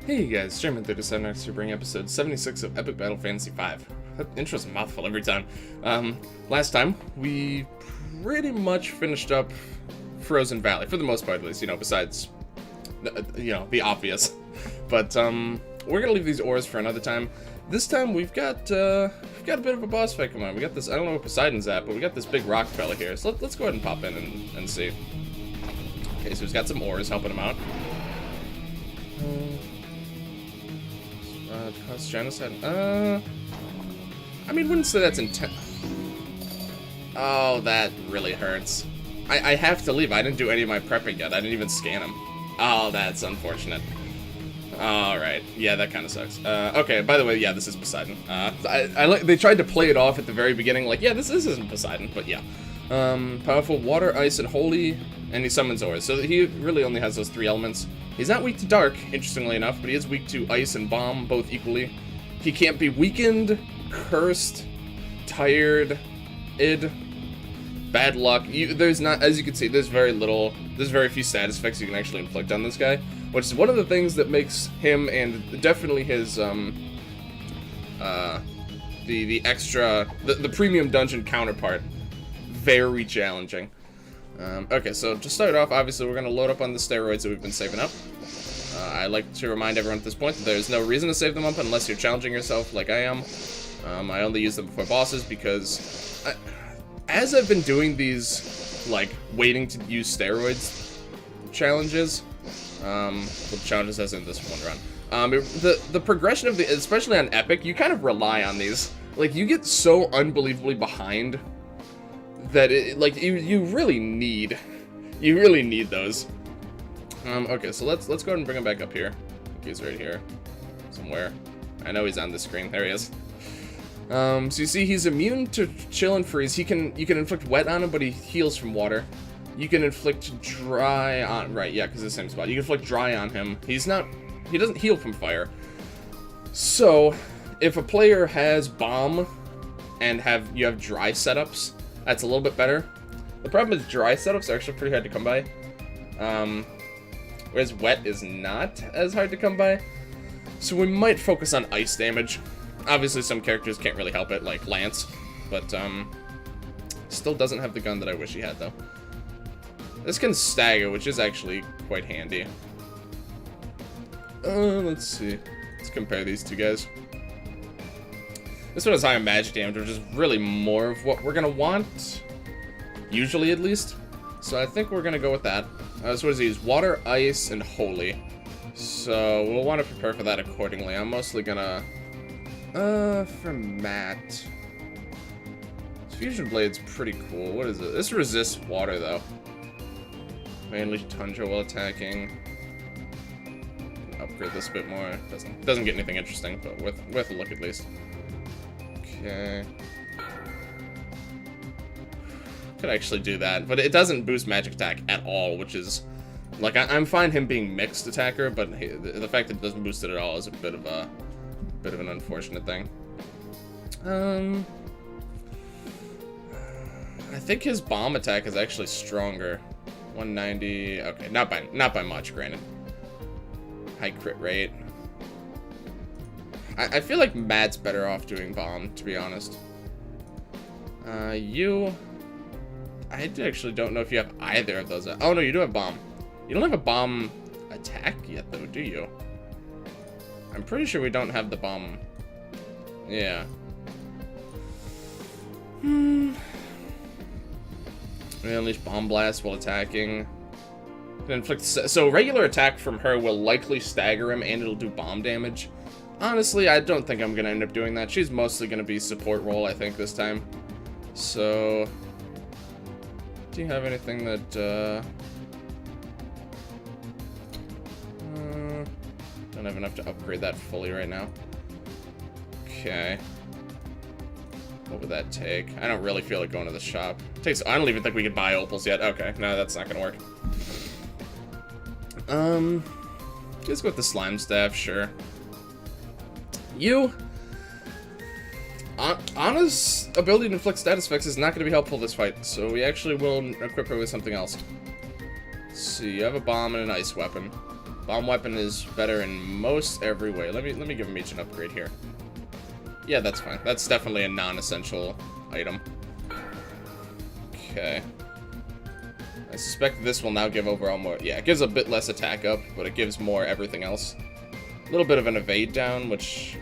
Hey guys, German37X to bring episode 76 of Epic Battle Fantasy 5. That intro's a mouthful every time. Last time, we pretty much finished up Frozen Valley, for the most part at least, besides, the obvious. But, we're gonna leave these ores for another time. This time, we've got a bit of a boss fight coming on. We got this, I don't know where Poseidon's at, but we got this big rock fella here. So let's go ahead and pop in and see. Okay, so he's got some ores helping him out. Cause genocide. I mean, wouldn't say that's intent. Oh, that really hurts. I have to leave. I didn't do any of my prepping yet. I didn't even scan him. Oh, that's unfortunate. Alright. Yeah, that kind of sucks. Okay, by the way, yeah, this is Poseidon. They tried to play it off at the very beginning, like, yeah, this isn't Poseidon, but yeah. Powerful water, ice, and holy, and he summons ores. So he really only has those three elements. He's not weak to dark, interestingly enough, but he is weak to ice and bomb, both equally. He can't be weakened, cursed, tired, bad luck. There's not, as you can see, there's very few status effects you can actually inflict on this guy, which is one of the things that makes him, and definitely his, the premium dungeon counterpart, very challenging. Okay, so to start off, obviously we're going to load up on the steroids that we've been saving up. I like to remind everyone at this point that there's no reason to save them up unless you're challenging yourself like I am. I only use them before bosses because as I've been doing these, like, waiting to use steroids challenges, challenges as in this one run, the progression of especially on Epic, you kind of rely on these. Like, you get so unbelievably behind that you really need those. Okay, so let's go ahead and bring him back up here. I think he's right here somewhere. I know he's on the screen. There he is. So you see he's immune to chill and freeze. You can inflict wet on him, but he heals from water. You can inflict dry on, right, yeah, because the same spot. You can inflict dry on him. He doesn't heal from fire. So if a player has bomb and you have dry setups, that's a little bit better. The problem is dry setups are actually pretty hard to come by. Whereas wet is not as hard to come by. So we might focus on ice damage. Obviously some characters can't really help it, like Lance. But still doesn't have the gun that I wish he had though. This can stagger, which is actually quite handy. Let's see. Let's compare these two guys. This one has higher magic damage, which is really more of what we're gonna want. Usually, at least. So I think we're gonna go with that. So what does he use? Water, ice, and holy. So we'll want to prepare for that accordingly. I'm mostly gonna... for Matt... This fusion blade's pretty cool. What is it? This resists water, though. Mainly tundra while attacking. Upgrade this a bit more. Doesn't get anything interesting, but worth a look at least. Okay. Could actually do that, but it doesn't boost magic attack at all, which is, like, I'm fine him being mixed attacker, but the fact that it doesn't boost it at all is a bit of an unfortunate thing. I think his bomb attack is actually stronger. 190. Okay, not by much, granted. High crit rate. I feel like Matt's better off doing bomb, to be honest. I actually don't know if you have either of those. Oh, no, you do have bomb. You don't have a bomb attack yet, though, do you? I'm pretty sure we don't have the bomb. Yeah. We unleash bomb blast while attacking. Inflict, so regular attack from her will likely stagger him, and it'll do bomb damage. Honestly, I don't think I'm going to end up doing that. She's mostly going to be support role, I think, this time. So, do you have anything that, don't have enough to upgrade that fully right now. Okay. What would that take? I don't really feel like going to the shop. I don't even think we could buy opals yet. Okay, no, that's not going to work. Let's go with the slime staff, sure. Anna's ability to inflict status effects is not going to be helpful this fight, so we actually will equip her with something else. Let's see, you have a bomb and an ice weapon. Bomb weapon is better in most every way. Let me give him each an upgrade here. Yeah, that's fine. That's definitely a non-essential item. Okay. I suspect this will now give overall more. Yeah, it gives a bit less attack up, but it gives more everything else. A little bit of an evade down, which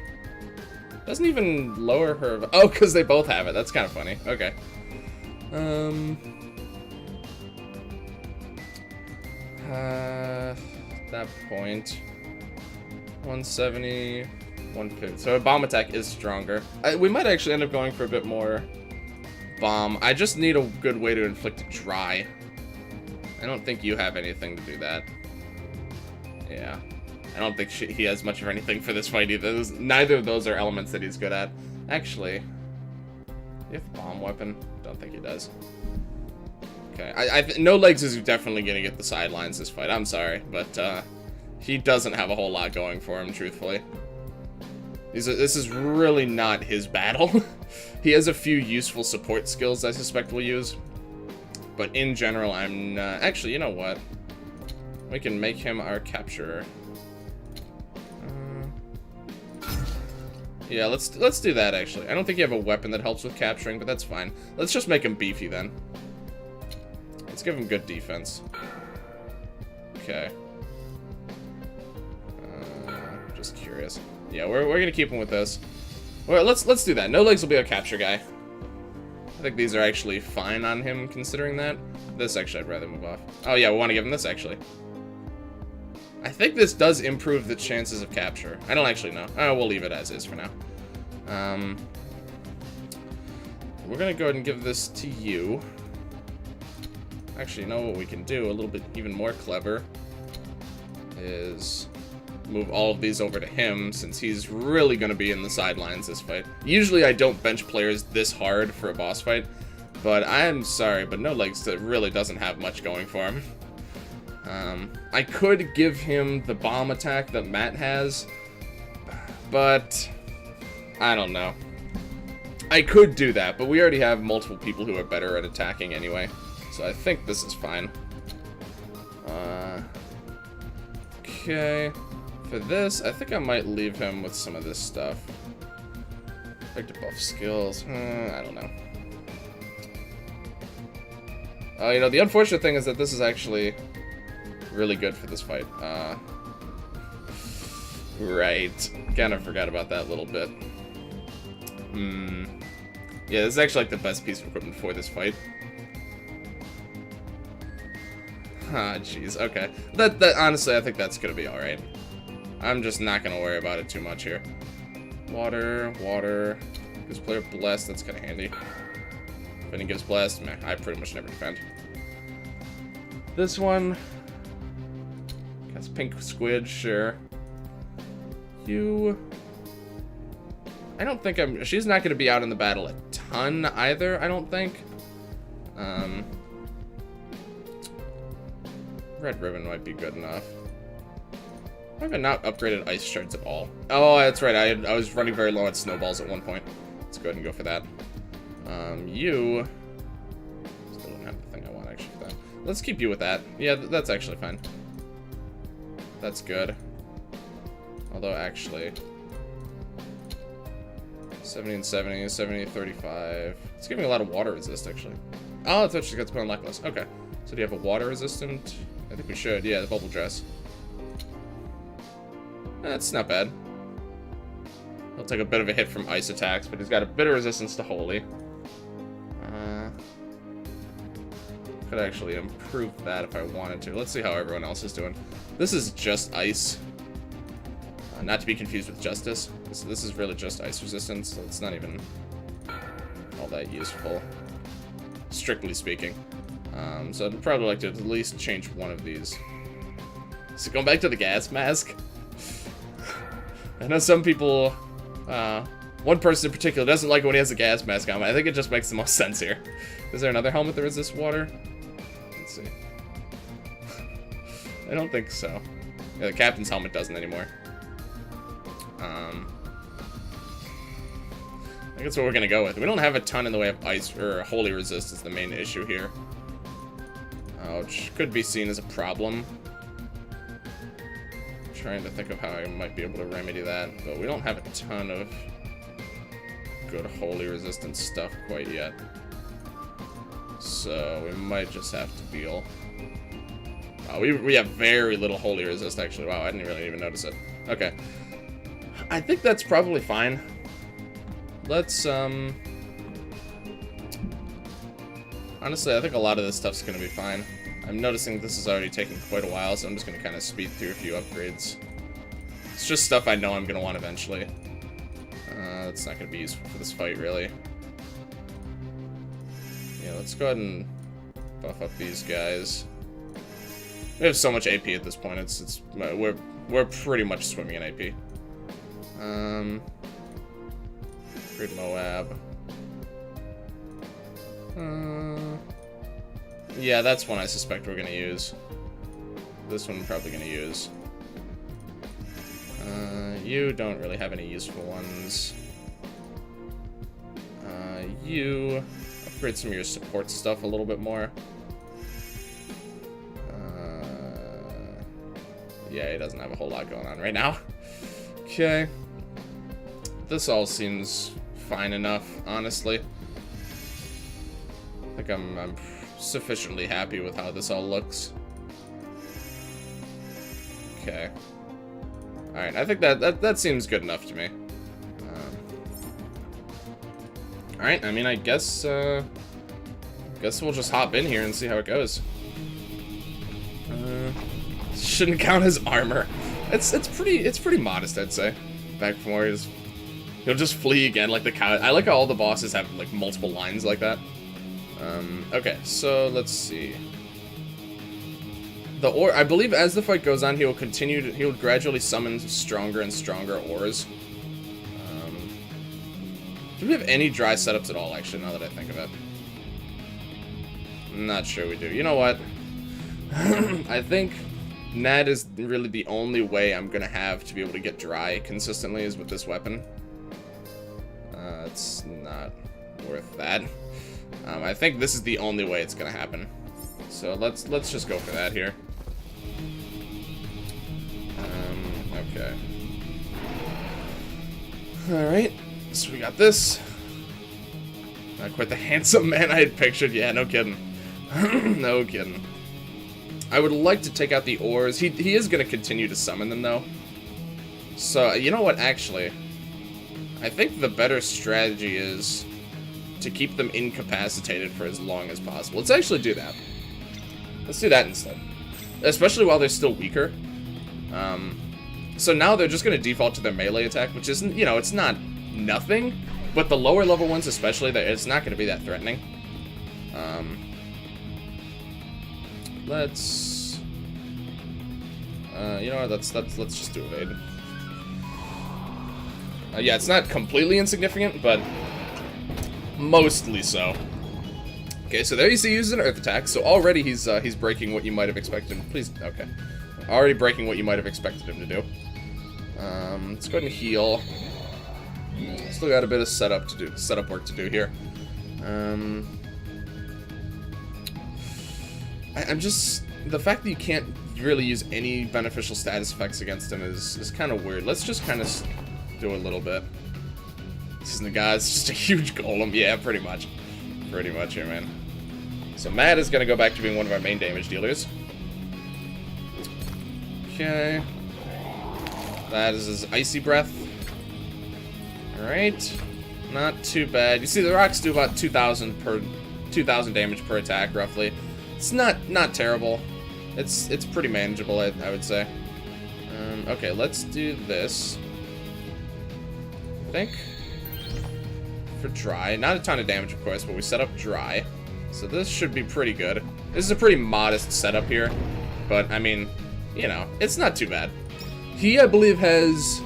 doesn't even lower her. Oh, because they both have it. That's kind of funny. Okay. That point. 170, 150. So a bomb attack is stronger. We might actually end up going for a bit more bomb. I just need a good way to inflict dry. I don't think you have anything to do that. Yeah. I don't think he has much of anything for this fight either. Neither of those are elements that he's good at. Actually, do you have a bomb weapon? Don't think he does. Okay. No legs is definitely going to get the sidelines this fight. I'm sorry, but he doesn't have a whole lot going for him, truthfully. This is really not his battle. He has a few useful support skills I suspect we'll use. But in general, I'm not... Actually, you know what? We can make him our capturer. Yeah, let's do that, actually. I don't think you have a weapon that helps with capturing, but that's fine. Let's just make him beefy, then. Let's give him good defense. Okay. Just curious. Yeah, we're gonna keep him with this. Well, let's do that. No legs will be our capture guy. I think these are actually fine on him, considering that. This, actually, I'd rather move off. Oh, yeah, we want to give him this, actually. I think this does improve the chances of capture. I don't actually know. Oh, we'll leave it as is for now. We're going to go ahead and give this to you. Actually, you know what we can do? A little bit even more clever is move all of these over to him, since he's really going to be in the sidelines this fight. Usually I don't bench players this hard for a boss fight, but I'm sorry, but No Legs really doesn't have much going for him. I could give him the bomb attack that Matt has, but I don't know. I could do that, but we already have multiple people who are better at attacking anyway, so I think this is fine. Okay. For this, I think I might leave him with some of this stuff. Like to buff skills. I don't know. You know, the unfortunate thing is that this is actually really good for this fight. Right. Kind of forgot about that a little bit. Yeah, this is actually like the best piece of equipment for this fight. Ah, jeez. Okay. That honestly, I think that's gonna be all right. I'm just not gonna worry about it too much here. Water. Gives player bless. That's kind of handy. If any gives bless, man, I pretty much never defend. This one. That's pink squid, sure. You. I don't think she's not gonna be out in the battle a ton either. I don't think. Red ribbon might be good enough. I have not upgraded ice shards at all. Oh, that's right. I was running very low on snowballs at one point. Let's go ahead and go for that. You still don't have the thing I want actually for that. Let's keep you with that. Yeah, that's actually fine. That's good. Although actually, 70 and 70, 70, 35. It's giving a lot of water resist actually. Oh, that's what she got to put on Luckless. Okay. So do you have a water resistant? I think we should. Yeah, the bubble dress. That's not bad. He'll take a bit of a hit from ice attacks, but he's got a bit of resistance to holy. Could actually improve that if I wanted to. Let's see how everyone else is doing. This is just ice. Not to be confused with justice. This is really just ice resistance, so it's not even all that useful, strictly speaking. So I'd probably like to at least change one of these. So going back to the gas mask. I know some people, one person in particular doesn't like it when he has a gas mask on. I think it just makes the most sense here. Is there another helmet that resists water? Let's see. I don't think so. Yeah, the captain's helmet doesn't anymore. I think that's what we're gonna go with. We don't have a ton in the way of ice or holy resist is the main issue here. Which could be seen as a problem. trying to think of how I might be able to remedy that, but we don't have a ton of good holy resistance stuff quite yet. So we might just have to deal. We have very little holy resist, actually. Wow, I didn't really even notice it. Okay. I think that's probably fine. Let's, honestly, I think a lot of this stuff's gonna be fine. I'm noticing this is already taking quite a while, so I'm just gonna kind of speed through a few upgrades. It's just stuff I know I'm gonna want eventually. It's not gonna be useful for this fight, really. Yeah, let's go ahead and buff up these guys. We have so much AP at this point. We're pretty much swimming in AP. Great Moab. Yeah, that's one I suspect we're gonna use. This one we're probably gonna use. You don't really have any useful ones. You upgrade some of your support stuff a little bit more. Yeah, he doesn't have a whole lot going on right now. Okay. This all seems fine enough, honestly. I think I'm sufficiently happy with how this all looks. Okay. Alright, I think that seems good enough to me. Alright, I mean, I guess we'll just hop in here and see how it goes. Shouldn't count as armor. It's pretty modest, I'd say. Back from where he'll just flee again like the cow. I like how all the bosses have like multiple lines like that. Okay, so let's see. I believe as the fight goes on, he'll gradually summon stronger and stronger ores. Do we have any dry setups at all, actually, now that I think of it? I'm not sure we do. You know what? I think Nat is really the only way I'm gonna have to be able to get dry consistently is with this weapon. It's not worth that. I think this is the only way it's gonna happen. So let's just go for that here. Okay. Alright. So we got this. Not quite the handsome man I had pictured. Yeah, no kidding. No kidding. I would like to take out the ores. He is going to continue to summon them, though. So, you know what, actually? I think the better strategy is to keep them incapacitated for as long as possible. Let's actually do that. Let's do that instead. Especially while they're still weaker. So now they're just going to default to their melee attack, which isn't, you know, it's not nothing. But the lower level ones especially, it's not going to be that threatening. Let's... you know what, let's just do evade. Yeah, it's not completely insignificant, but mostly so. Okay, so there you see he uses an earth attack, so already he's breaking what you might have expected him. Please, okay. Already breaking what you might have expected him to do. Let's go ahead and heal. Still got a bit of setup work to do here. I'm just... The fact that you can't really use any beneficial status effects against him is kind of weird. Let's just kind of do a little bit. This isn't the guy, it's just a huge golem. Yeah, pretty much. Pretty much here, man. So Matt is going to go back to being one of our main damage dealers. Okay. That is his Icy Breath. Alright. Not too bad. You see, the rocks do about 2,000 damage per attack, roughly. It's not terrible. It's pretty manageable, I would say. Okay, let's do this. I think. For dry. Not a ton of damage, of course, but we set up dry. So this should be pretty good. This is a pretty modest setup here. But, I mean, you know, it's not too bad. He, I believe, has...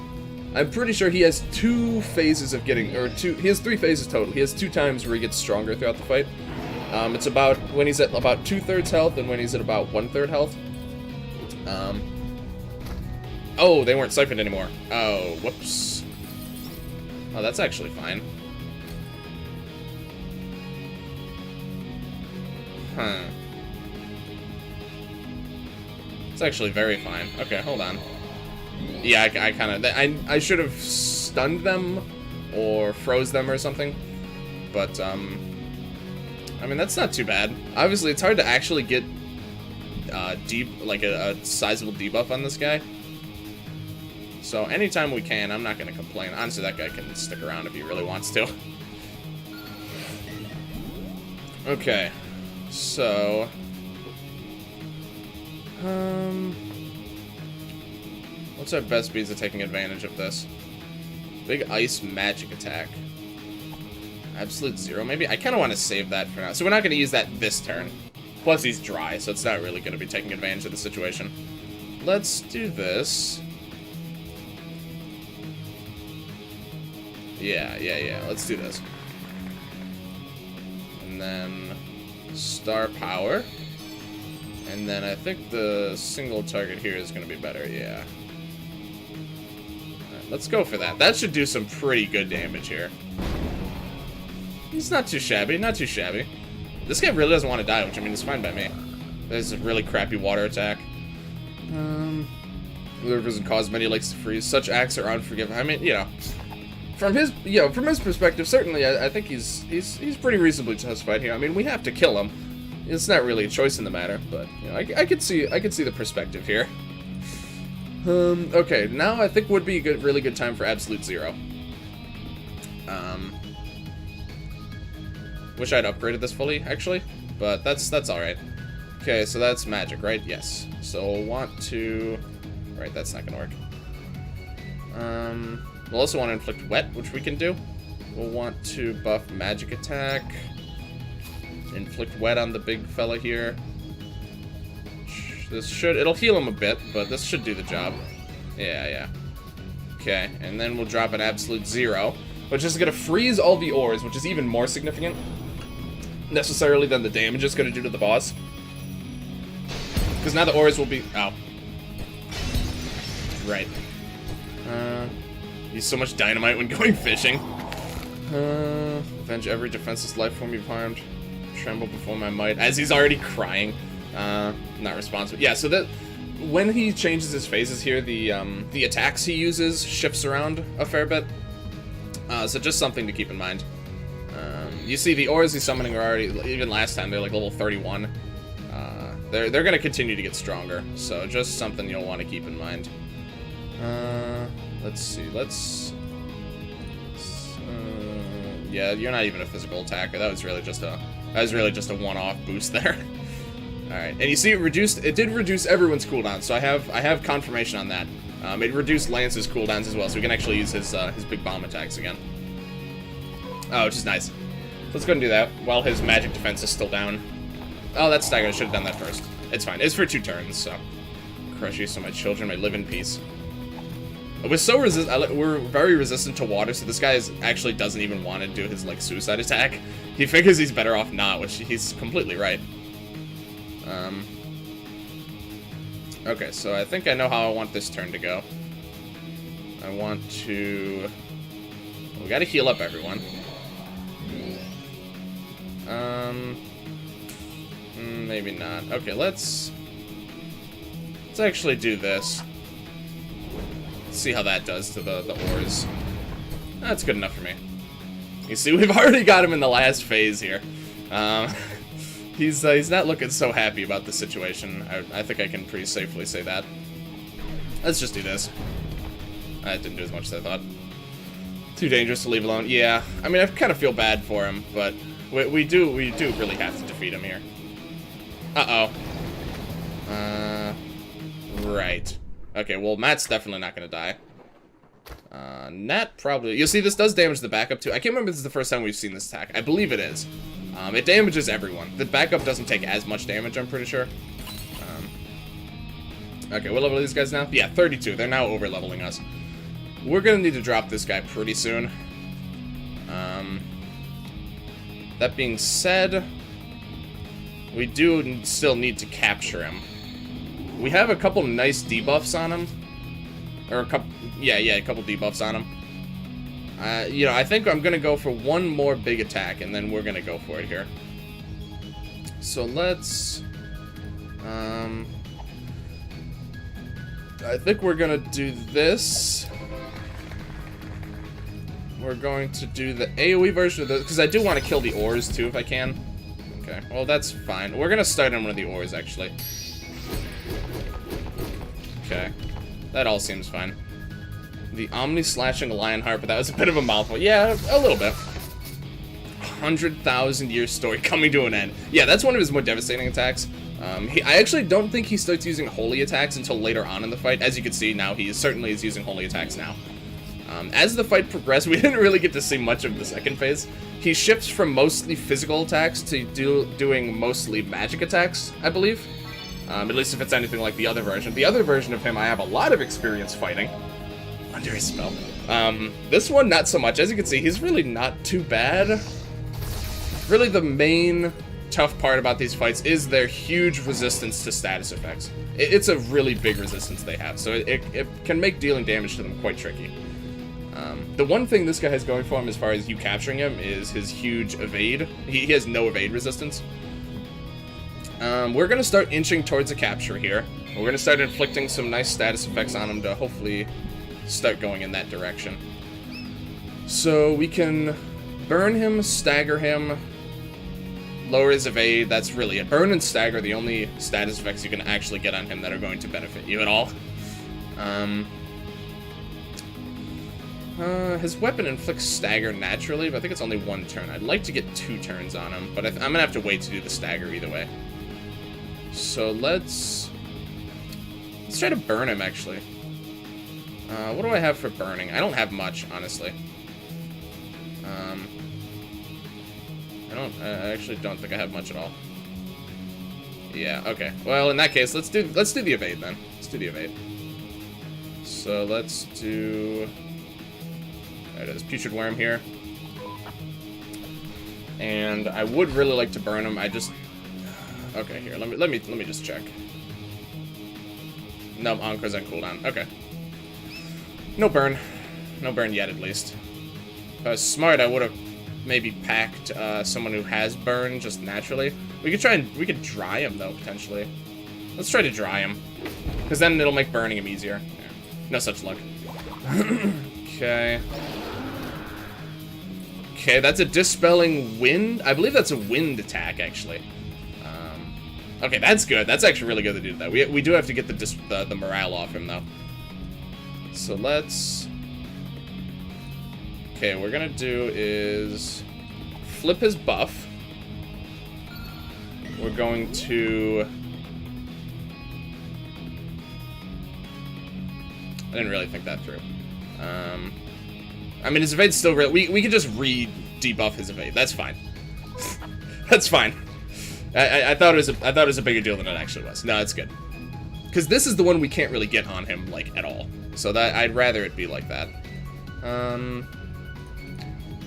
I'm pretty sure he has 2 phases of getting... He has 3 phases total. He has 2 times where he gets stronger throughout the fight. It's about when he's at about 2/3 health and when he's at about 1/3 health. Oh, they weren't siphoned anymore. Oh, whoops. Oh, that's actually fine. Huh. It's actually very fine. Okay, hold on. Yeah, I kind of... I should have stunned them or froze them or something. But, I mean, that's not too bad. Obviously, it's hard to actually get like a sizable debuff on this guy. So anytime we can, I'm not going to complain. Honestly, that guy can stick around if he really wants to. Okay, so... what's our best means of taking advantage of this? Big ice magic attack. Absolute zero, maybe? I kind of want to save that for now. So we're not going to use that this turn. Plus, he's dry, so it's not really going to be taking advantage of the situation. Let's do this. Yeah. Let's do this. And then star power. And then I think the single target here is going to be better, yeah. Alright, let's go for that. That should do some pretty good damage here. He's not too shabby, not too shabby. This guy really doesn't want to die, which, I mean, is fine by me. There's a really crappy water attack. Whoever doesn't cause many lakes to freeze. Such acts are unforgivable. I mean, you know, from his perspective, certainly, I think he's pretty reasonably justified here. I mean, we have to kill him. It's not really a choice in the matter, but you know, I could see the perspective here. Okay, now I think would be a really good time for absolute zero. Wish I'd upgraded this fully, actually, but that's all right. Okay, so that's magic, right? Yes. So we'll want to... Right, that's not gonna work. We'll also want to inflict wet, which we can do. We'll want to buff magic attack. Inflict wet on the big fella here. It'll heal him a bit, but this should do the job. Yeah. Okay, and then we'll drop an absolute zero, which is gonna freeze all the ores, which is even more significant necessarily than the damage it's gonna do to the boss. Because now the ores will be... Oh. Right. Use so much dynamite when going fishing. Avenge every defenseless life form you've harmed. Tremble before my might. As he's already crying. Not responsive. Yeah, so that... When he changes his phases here, the attacks he uses shifts around a fair bit. So just something to keep in mind. You see, the ores he's summoning are already... Even last time, they're like level 31. They're going to continue to get stronger. So just something you'll want to keep in mind. Let's see. Yeah, you're not even a physical attacker. That was really just a one-off boost there. All right, and you see it did reduce everyone's cooldowns, so I have confirmation on that. It reduced Lance's cooldowns as well, so we can actually use his big bomb attacks again. Oh, which is nice. So let's go and do that while his magic defense is still down. Oh, that's staggered. I should have done that first. It's fine. It's for 2 turns, so crush you so my children may live in peace. We're very resistant to water, so this guy actually doesn't even want to do his like suicide attack. He figures he's better off not, which he's completely right. Okay, so I think I know how I want this turn to go. I want to... We gotta heal up everyone. Maybe not. Okay, let's actually do this. Let's see how that does to the ores. That's good enough for me. You see, we've already got him in the last phase here. He's not looking so happy about the situation. I think I can pretty safely say that. Let's just do this. That didn't do as much as I thought. Too dangerous to leave alone. Yeah, I mean, I kind of feel bad for him, but we do really have to defeat him here. Uh-oh. Right. Okay, well, Matt's definitely not gonna die. Nat probably... You'll see, this does damage the backup, too. I can't remember if this is the first time we've seen this attack. I believe it is. It damages everyone. The backup doesn't take as much damage, I'm pretty sure. Okay, what level are these guys now? Yeah, 32. They're now over-leveling us. We're gonna need to drop this guy pretty soon. That being said, we do still need to capture him. We have a couple nice debuffs on him. Or a couple... Yeah, a couple debuffs on him. You know, I think I'm gonna go for one more big attack, and then we're gonna go for it here. So let's... I think we're gonna do this. We're going to do the AoE version of this, because I do want to kill the ores too if I can. Okay, well that's fine. We're gonna start on one of the ores actually. Okay, that all seems fine. The Omni-slashing Lionheart, but that was a bit of a mouthful. Yeah, a little bit. 100,000-year story coming to an end. Yeah, that's one of his more devastating attacks. I actually don't think he starts using holy attacks until later on in the fight. As you can see now, he certainly is using holy attacks now. As the fight progressed, we didn't really get to see much of the second phase. He shifts from mostly physical attacks to doing mostly magic attacks, I believe. At least if it's anything like the other version. The other version of him, I have a lot of experience fighting under his spell. This one, not so much. As you can see, he's really not too bad. Really, the main tough part about these fights is their huge resistance to status effects. It's a really big resistance they have, so it can make dealing damage to them quite tricky. The one thing this guy has going for him as far as you capturing him is his huge evade. He has no evade resistance. We're going to start inching towards a capture here. We're going to start inflicting some nice status effects on him to hopefully start going in that direction. So we can burn him, stagger him, lower his evade. That's really it. Burn and stagger are the only status effects you can actually get on him that are going to benefit you at all. His weapon inflicts stagger naturally, but I think it's only one turn. I'd like to get 2 turns on him, but I'm going to have to wait to do the stagger either way. So let's try to burn him, actually. What do I have for burning? I don't have much, honestly. I actually don't think I have much at all. Yeah, okay. Well, in that case, let's do the evade then. Let's do the evade. So let's do... There it is, Putrid Worm here. And I would really like to burn him. I just... Okay, here, let me just check. No, Encore's on cooldown. Okay. No burn. No burn yet, at least. If I was smart, I would have maybe packed someone who has burn just naturally. We could dry him though, potentially. Let's try to dry him, because then it'll make burning him easier. Yeah. No such luck. Okay. Okay, that's a dispelling wind. I believe that's a wind attack, actually. Okay, that's good. That's actually really good to do that. We do have to get the morale off him though. So let's... Okay, what we're gonna do is flip his buff. We're going to... I didn't really think that through. I mean, his evade's still real. We could just re-debuff his evade. That's fine. That's fine. I thought it was a bigger deal than it actually was. No, it's good. Because this is the one we can't really get on him, like, at all. So that I'd rather it be like that.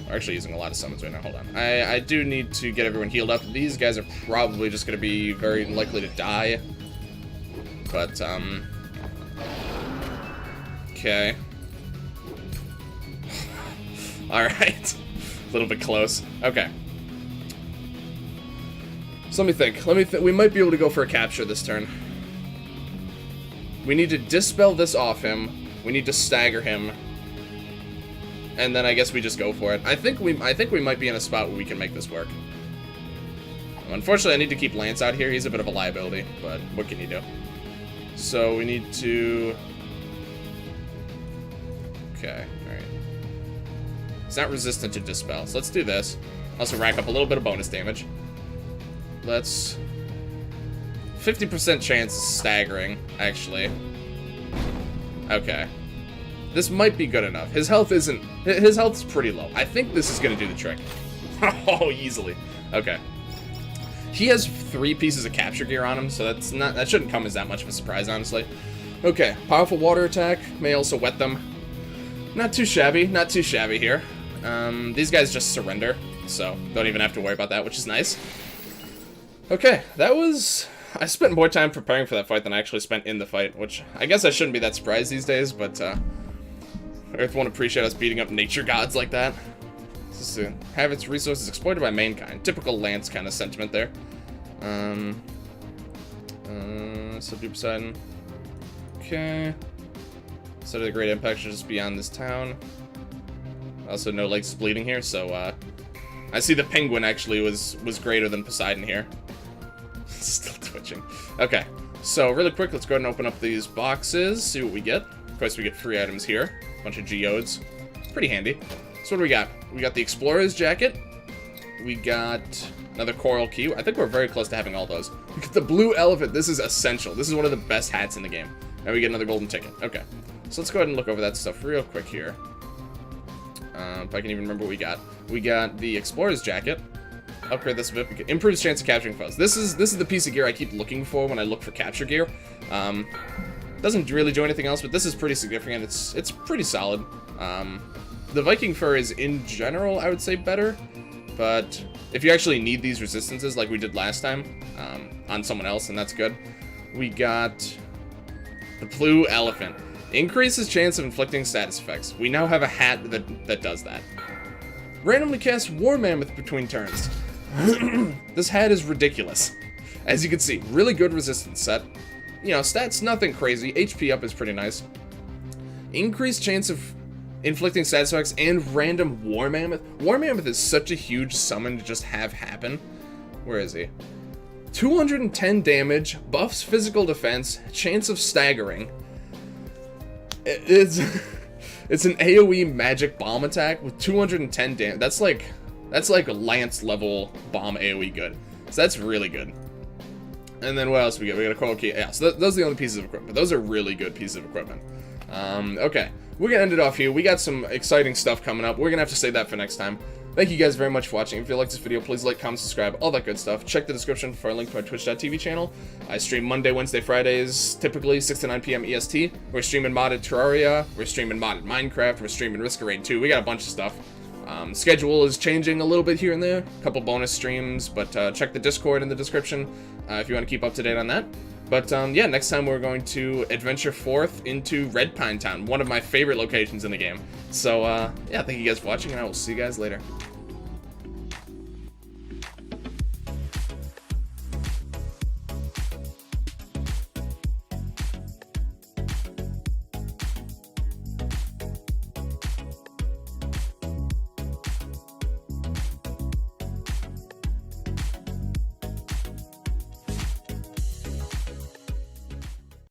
We're actually using a lot of summons right now. Hold on. I do need to get everyone healed up. These guys are probably just going to be very likely to die. But, okay. Alright. A little bit close. Okay. So let me think. We might be able to go for a capture this turn. We need to dispel this off him. We need to stagger him. And then I guess we just go for it. I think we might be in a spot where we can make this work. Unfortunately, I need to keep Lance out here. He's a bit of a liability, but what can you do? So we need to... Okay, alright. It's not resistant to dispel, so let's do this. Also rack up a little bit of bonus damage. Let's... 50% chance staggering, actually. Okay. This might be good enough. His health isn't... His health's pretty low. I think this is gonna do the trick. Oh, easily. Okay. He has 3 pieces of capture gear on him, so that shouldn't come as that much of a surprise, honestly. Okay, powerful water attack. May also wet them. Not too shabby. Not too shabby here. These guys just surrender, so don't even have to worry about that, which is nice. Okay, that was... I spent more time preparing for that fight than I actually spent in the fight, which I guess I shouldn't be that surprised these days, but Earth won't appreciate us beating up nature gods like that. Just to have its resources exploited by mankind. Typical Lance kind of sentiment there. Subdue Poseidon. Okay. So the great impact should just be on this town. Also, no legs bleeding here, so, I see the penguin actually was greater than Poseidon here. Still twitching. Okay, so really quick, let's go ahead and open up these boxes, see what we get. Of course, we get free items here. A bunch of geodes. Pretty handy. So what do we got? We got the Explorer's Jacket. We got another Coral Key. I think we're very close to having all those. We get the Blue Elephant. This is essential. This is one of the best hats in the game. And we get another golden ticket. Okay. So let's go ahead and look over that stuff real quick here. If I can even remember what we got. We got the Explorer's Jacket. Upgrade this a bit. Because improves chance of capturing foes. This is the piece of gear I keep looking for when I look for capture gear. Doesn't really do anything else, but this is pretty significant. It's pretty solid. The Viking fur is, in general, I would say better. But if you actually need these resistances like we did last time on someone else, then that's good. We got the Blue Elephant. Increases chance of inflicting status effects. We now have a hat that does that. Randomly cast War Mammoth between turns. This hat is ridiculous. As you can see, really good resistance set. You know, stats nothing crazy. HP up is pretty nice. Increased chance of inflicting status effects and random War Mammoth. War Mammoth is such a huge summon to just have happen. Where is he? 210 damage, buffs physical defense, chance of staggering. It's an AoE magic bomb attack with 210 damage. That's like Lance level bomb AoE good. So that's really good. And then what else we got? We got a Coral Key. Yeah, so those are the only pieces of equipment. Those are really good pieces of equipment. Okay, we're gonna end it off here. We got some exciting stuff coming up. We're gonna have to save that for next time. Thank you guys very much for watching. If you like this video, please like, comment, subscribe, all that good stuff. Check the description for a link to my twitch.tv channel. I stream Monday, Wednesday, Fridays, typically 6 to 9 p.m. EST. We're streaming modded Terraria. We're streaming modded Minecraft. We're streaming Risk of Raid 2. We got a bunch of stuff. Schedule is changing a little bit here and there. A couple bonus streams, but check the Discord in the description if you want to keep up to date on that. But yeah, next time we're going to adventure forth into Red Pine Town, one of my favorite locations in the game. So yeah, thank you guys for watching, and I will see you guys later.